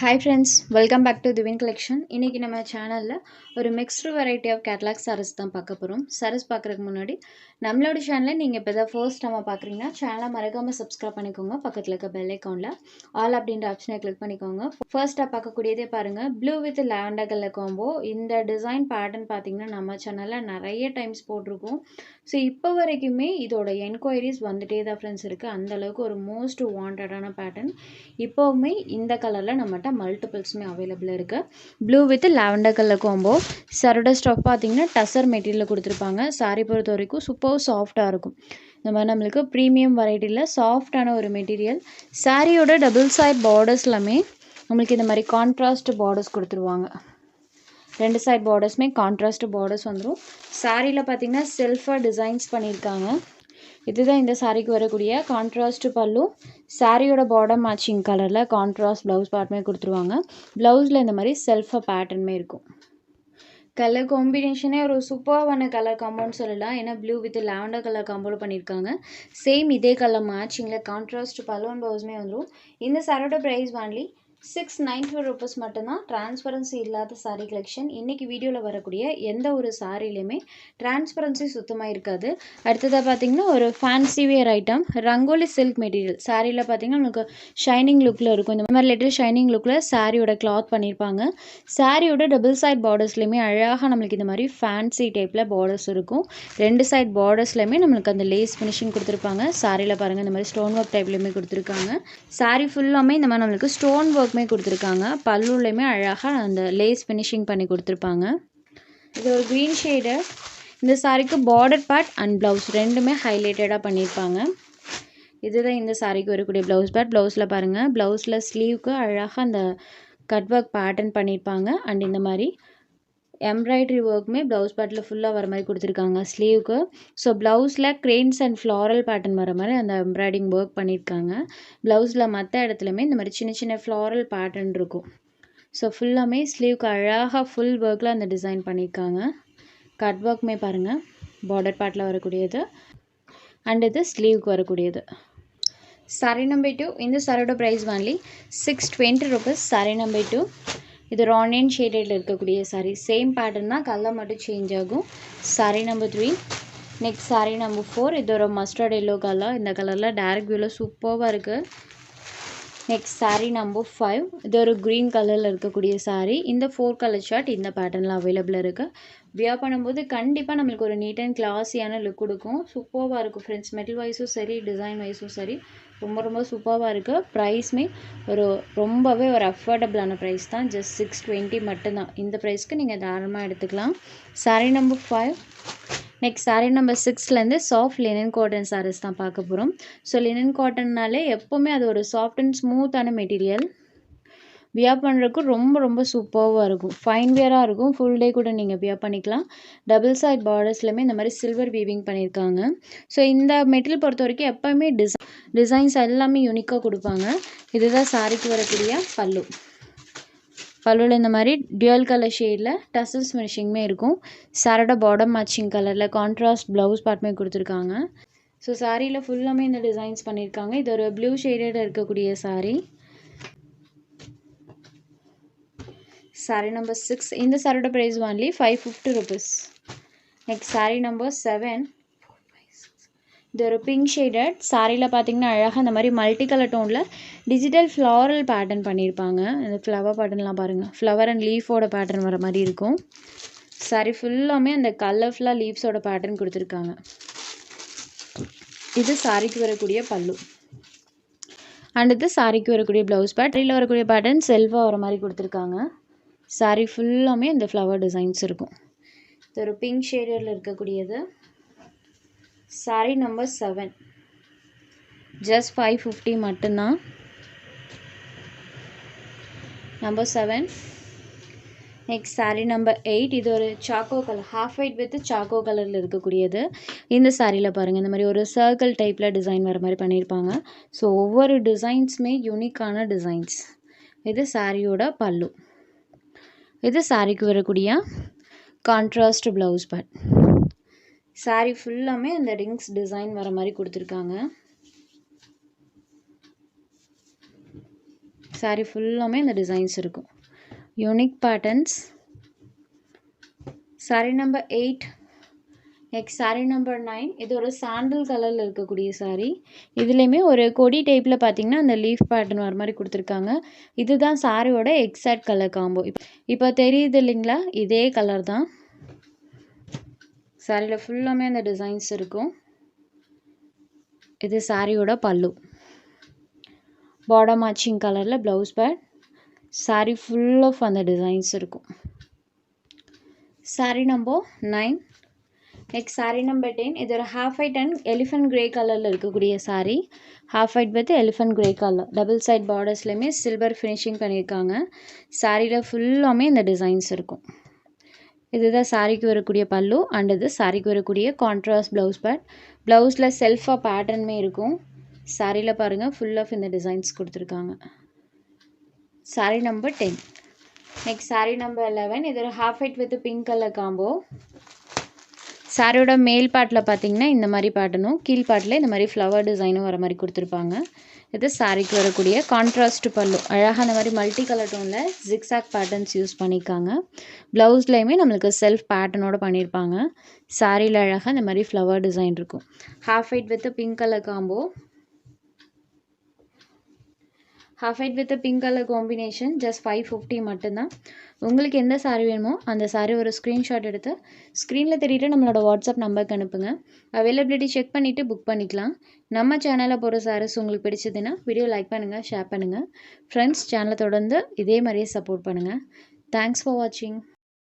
Hi friends, welcome back to Divine Collection. இன்னைக்கு நம்ம சேனல்ல ஒரு mixed variety of catalogue sarees தான் பார்க்க போறோம். sarees பார்க்கறதுக்கு முன்னாடி நம்மளோட சேனலை நீங்க இப்பதான் ஃபர்ஸ்ட் டைம் பார்க்கறீங்கன்னா சேனலை மறக்காம சப்ஸ்கிரைப் பண்ணிக்கோங்க. பக்கத்துல இருக்க பெல் ஐகான்ல ஆல் அப்படிங்கற ஆப்ஷனை கிளிக் பண்ணிக்கோங்க. ஃபர்ஸ்டா பார்க்கக்கூடியதே பாருங்க. Blue with lavender colour combo. இந்த டிசைன் பேட்டர்ன் பாத்தீங்கன்னா நம்ம சேனல்ல நிறைய டைம்ஸ் போட்டுருக்கோம். ஸோ இப்போ வரைக்குமே இதோட என்கொயரிஸ் வந்துட்டே தான் ஃப்ரெண்ட்ஸ் இருக்கு. அந்த அளவுக்கு ஒரு மோஸ்ட் வாண்டடான பேட்டர்ன். இப்போவுமே இந்த கலரில் நம்மகிட்ட மல்டிபிள்ஸுமே அவைலபிளாக இருக்குது. Blue with lavender colour combo. சரோட ஸ்டஃப் பார்த்தீங்கன்னா டசர் மெட்டீரியல் கொடுத்துருப்பாங்க. சாரீ பொறுத்த வரைக்கும் சூப்பர் சாஃப்டாக இருக்கும். இந்த மாதிரி நம்மளுக்கு ப்ரீமியம் வெரைட்டியில் சாஃப்டான ஒரு மெட்டீரியல். சாரியோட டபுள் சைட் பார்டர்ஸ் எல்லாமே நம்மளுக்கு இந்த மாதிரி கான்ட்ராஸ்ட் பார்டர்ஸ் கொடுத்துருவாங்க. ரெண்டு சைட் பார்டர்ஸுமே கான்ட்ராஸ்ட் பார்டர்ஸ் வந்துடும். சாரியில் பார்த்தீங்கன்னா செல்ஃபாக டிசைன்ஸ் பண்ணியிருக்காங்க. இதுதான் இந்த சாரிக்கு வரக்கூடிய கான்ட்ராஸ்ட் பல்லு. சாரியோட பார்டர் மேட்சிங் கலரில் கான்ட்ராஸ்ட் ப்ளவுஸ் பார்ட்டுமே கொடுத்துருவாங்க. ப்ளவுஸில் இந்த மாதிரி செல்ஃபாக பேட்டர்னுமே இருக்கும். கலர் காம்பினேஷனே ஒரு சூப்பர்வான கலர் காம்போன்னு சொல்லலாம். ஏன்னா ப்ளூ வித் லாவெண்டர் கலர் காம்போவில் பண்ணியிருக்காங்க. சேம் இதே கலர் மேட்சிங்கில் கான்ட்ராஸ்ட் பல்லு அண்ட் ப்ளவுஸுமே வந்துடும். இந்த சாரியோட ப்ரைஸ் வாங்கி 694 rupees மட்டும்தான். டிரான்ஸ்பரன்சி இல்லாத சாரீ கலெக்ஷன். இன்றைக்கி வீடியோவில் வரக்கூடிய எந்த ஒரு சாரிலையுமே டிரான்ஸ்பரன்சி சுத்தமாக இருக்காது. அடுத்ததாக பார்த்தீங்கன்னா ஒரு ஃபேன்சி வேர் ஐட்டம் ரங்கோலி சில்க் மெட்டீரியல். சாரியில் பார்த்தீங்கன்னா நமக்கு ஷைனிங் லுக்கில் இருக்கும். இந்த மாதிரி லிட்டில் ஷைனிங் லுக்கில் சாரியோட கிளாத் பண்ணியிருப்பாங்க. சாரியோட டபுள் சைட் பார்டர்ஸ்லையுமே அழகாக நம்மளுக்கு இந்த மாதிரி ஃபேன்சி டைப்பில் பார்டர்ஸ் இருக்கும். ரெண்டு சைட் பார்டர்ஸ்லையுமே நம்மளுக்கு அந்த லேஸ் ஃபினிஷிங் கொடுத்துருப்பாங்க. சாரியில் பாருங்கள் இந்த மாதிரி ஸ்டோன் ஒர்க் டைப்லையுமே கொடுத்துருக்காங்க. சாரி ஃபுல்லாமே இந்த மாதிரி நம்மளுக்கு ஸ்டோன் ஒர்க் கொடுத்துருக்காங்க. பல்லுலையுமே அழகாக அந்த லேஸ் ஃபினிஷிங் பண்ணி கொடுத்துருப்பாங்க. இது ஒரு க்ரீன் ஷேடு. இந்த சாரிக்கு பார்டர் பார்ட் அண்ட் ப்ளவுஸ் ரெண்டுமே ஹைலைட்டடாக பண்ணியிருப்பாங்க. இதுதான் இந்த சாரிக்கு வரக்கூடிய ப்ளவுஸ் பார்ட். ப்ளவுஸில் பாருங்கள், ப்ளவுஸில் ஸ்லீவுக்கு அழகாக அந்த கட் ஒர்க் பேட்டர்ன் பண்ணியிருப்பாங்க. அண்ட் இந்த மாதிரி எம்ப்ராய்டரி ஒர்க்குமே ப்ளவுஸ் பார்ட்டில் ஃபுல்லாக வர மாதிரி கொடுத்துருக்காங்க ஸ்லீவுக்கு. ஸோ ப்ளவுஸில் கிரெயின்ஸ் அண்ட் ஃப்ளாரல் பேட்டர்ன் வர மாதிரி அந்த எம்ப்ராய்டிங் ஒர்க் பண்ணியிருக்காங்க. ப்ளவுஸில் மற்ற இடத்துலையுமே இந்த மாதிரி சின்ன சின்ன ஃப்ளாரல் பேட்டர்ன் இருக்கும். ஸோ ஃபுல்லாமே ஸ்லீவுக்கு அழகாக ஃபுல் ஒர்க்கில் அந்த டிசைன் பண்ணியிருக்காங்க. கட் ஒர்க்குமே பாருங்கள், பார்டர் பார்ட்டில் வரக்கூடியது அண்ட் இது ஸ்லீவுக்கு வரக்கூடியது. Sorry number 2. இந்த சாரியோட ப்ரைஸ் வாங்கி 620 rupees. Sorry number 2. இது ரானியன் ஷேடடில் இருக்கக்கூடிய சாரி. சேம் பேட்டர்ன் தான், கலர் மட்டும் சேஞ்ச் ஆகும். Sorry number 3. Next sari number 4. இது ஒரு மஸ்டர்ட் எல்லோ கலர். இந்த கலரில் டேரக்ட் வியூவில் சூப்பராக இருக்குது. Next sari number 5. இது ஒரு க்ரீன் கலரில் இருக்கக்கூடிய சாரி. இந்த 4 கலர் ஷர்ட் இந்த பேட்டர்னில் அவைலபிளாக இருக்குது. வியர் பண்ணும்போது கண்டிப்பாக நம்மளுக்கு ஒரு நீட் அண்ட் கிளாஸியான லுக் கொடுக்கும். சூப்பராக இருக்கும் ஃப்ரெண்ட்ஸ். மெட்டல் வைஸும் சரி, டிசைன் வைஸும் சரி, ரொம்ப ரொம்ப சூப்பராக இருக்குது. ப்ரைஸுமே ரொம்பவே ஒரு அஃபோர்டபுளான ப்ரைஸ் தான். ஜஸ்ட் 620 மட்டும்தான். இந்த ப்ரைஸ்க்கு நீங்கள் தாராளமாக எடுத்துக்கலாம். Sari number 5. Next sari number 6லேருந்து சாஃப்ட் லினன் காட்டன் சாரீஸ் தான் பார்க்க போகிறோம். ஸோ லினன் காட்டன்னாலே எப்போவுமே அது ஒரு சாஃப்ட் அண்ட் ஸ்மூத்தான மெட்டீரியல். வியர் பண்ணுறதுக்கு ரொம்ப ரொம்ப சூப்பராக இருக்கும். ஃபைன் வியராக இருக்கும். ஃபுல் டே கூட நீங்கள் வியர் பண்ணிக்கலாம். டபுள் சைட் பார்டர்ஸ்லையுமே இந்த மாதிரி சில்வர் வீவிங் பண்ணியிருக்காங்க. ஸோ இந்த மெட்டீரியல் பொறுத்த வரைக்கும் எப்போயுமே டிசைன்ஸ் எல்லாமே யூனிக்காக கொடுப்பாங்க. இதுதான் சாரிக்கு வரக்கூடிய பல்லு. பல்லுவில் இந்த மாதிரி டியூயல் கலர் ஷேடில் டசல்ஸ் ஃபினிஷிங்குமே இருக்கும். சாரோட பார்டர் மேட்சிங் கலரில் கான்ட்ராஸ்ட் ப்ளவுஸ் பார்ட்டுமே கொடுத்துருக்காங்க. ஸோ சாரியில் ஃபுல்லாமே இந்த டிசைன்ஸ் பண்ணியிருக்காங்க. இது ஒரு ப்ளூ ஷேடட் இருக்கக்கூடிய சாரி. Sorry number 6. இந்த சாரியோட ப்ரைஸ் வாங்கி 550 rupees. Next sari number 7. இது ஒரு பிங்க் ஷேடட் சாரியில் பார்த்தீங்கன்னா அழகாக இந்த மாதிரி மல்டி கலர் டோனில் டிஜிட்டல் ஃப்ளாரல் பேட்டர்ன் பண்ணியிருப்பாங்க. இந்த ஃப்ளவர் பேட்டர்ன்லாம் பாருங்கள், ஃப்ளவர் அண்ட் லீஃபோட பேட்டர்ன் வர மாதிரி இருக்கும். சாரி ஃபுல்லாமே அந்த கலர்ஃபுல்லாக லீவ்ஸோட பேட்டர்ன் கொடுத்துருக்காங்க. இது சாரிக்கு வரக்கூடிய பல்லு அண்ட் இது சாரிக்கு வரக்கூடிய ப்ளவுஸ் பார்ட். இதில் வரக்கூடிய பேட்டர்ன் செல்ஃபாக வர மாதிரி கொடுத்துருக்காங்க. சாரி ஃபுல்லாமே இந்த ஃப்ளவர் டிசைன்ஸ் இருக்கும். இது ஒரு பிங்க் ஷேடில் இருக்கக்கூடியது. Sorry number 7. ஜஸ்ட் 550 மட்டும்தான். நம்பர் 7. Next sari number 8. இது ஒரு choco colour, half white with choco கலரில் இருக்கக்கூடியது. இந்த சாரியில் பாருங்கள் இந்த மாதிரி ஒரு சர்க்கிள் டைப்பில் டிசைன் வர மாதிரி பண்ணியிருப்பாங்க. ஸோ ஒவ்வொரு டிசைன்ஸுமே யூனிக்கான டிசைன்ஸ். இது சாரியோட பல்லு. இது சாரிக்கு வரக்கூடிய கான்ட்ராஸ்ட் ப்ளவுஸ் பார்ட். சாரி ஃபுல்லாமே அந்த ரிங்ஸ் டிசைன் வர மாதிரி கொடுத்துருக்காங்க. saree ஃபுல்லாமே இந்த டிசைன்ஸ் இருக்கும். Unique patterns. saree number 8. Next saree number 9. இது ஒரு சாண்டல் கலரில் இருக்கக்கூடிய saree. இதுலேயுமே ஒரு கொடி டைப்பில் பார்த்தீங்கன்னா அந்த லீஃப் பேட்டர்ன் வர மாதிரி கொடுத்துருக்காங்க. இதுதான் சாரியோட எக்ஸாக்ட் கலர் காம்போ. இப்போ தெரியுது இல்லைங்களா, இதே கலர் தான். சாரியில் ஃபுல்லாமே அந்த டிசைன்ஸ் இருக்கும். இது சாரியோட பல்லு. பார்டர் மேட்சிங் கலரில் ப்ளவுஸ் பேட். சாரி ஃபுல் ஆஃப் அந்த டிசைன்ஸ் இருக்கும். saree number 9. Next saree number 10. இது ஒரு half white and elephant grey கலரில் இருக்கக்கூடிய saree. Half white with elephant grey colour. Double side பார்டர்ஸ்லையுமே சில்வர் ஃபினிஷிங் பண்ணியிருக்காங்க. சாரியில் ஃபுல்லாமே இந்த டிசைன்ஸ் இருக்கும். இதுதான் சாரிக்கு வரக்கூடிய பல்லு அண்ட் இது சாரிக்கு வரக்கூடிய கான்ட்ராஸ்ட் ப்ளவுஸ் பேட். ப்ளவுஸில் செல்ஃபாக பேட்டர்னுமே இருக்கும். சாரியில் பாருங்கள் ஃபுல் ஆஃப் இந்த டிசைன்ஸ் கொடுத்துருக்காங்க. saree number 10. Next saree number 11. இது ஒரு half white with pink colour combo. சாரியோட மேல் பாட்டில் பார்த்தீங்கன்னா இந்த மாதிரி பேட்டர்னும், கீழ் பாட்டில் இந்த மாதிரி ஃப்ளவர் டிசைனும் வர மாதிரி கொடுத்துருப்பாங்க. இது சாரிக்கு வரக்கூடிய கான்ட்ராஸ்ட் பல்லு. அழகாக அந்த மாதிரி மல்டி கலர் டோனில் ஜிக்ஸாக் பேட்டர்ன்ஸ் யூஸ் பண்ணியிருக்காங்க. ப்ளவுஸ்லேயுமே நம்மளுக்கு செல்ஃப் பேட்டர்னோடு பண்ணியிருப்பாங்க. சாரியில் அழகாக இந்த மாதிரி ஃப்ளவர் டிசைன் இருக்கும். Half white with pink colour combo. Half white with pink colour combination just 550 மட்டும்தான். உங்களுக்கு எந்த சாரீ வேணுமோ அந்த சாரீ ஒரு ஸ்க்ரீன்ஷாட் எடுத்து ஸ்க்ரீனில் தெரியிட்டு நம்மளோட வாட்ஸ்அப் நம்பருக்கு அனுப்புங்க. அவைலபிலிட்டி செக் பண்ணிவிட்டு புக் பண்ணிக்கலாம். நம்ம சேனலில் போகிற சாரீஸ் உங்களுக்கு பிடிச்சதுன்னா வீடியோ லைக் பண்ணுங்கள், ஷேர் பண்ணுங்கள். ஃப்ரெண்ட்ஸ், சேனலை தொடர்ந்து இதே மாதிரியே சப்போர்ட் பண்ணுங்கள். தேங்க்ஸ் ஃபார் வாட்சிங்.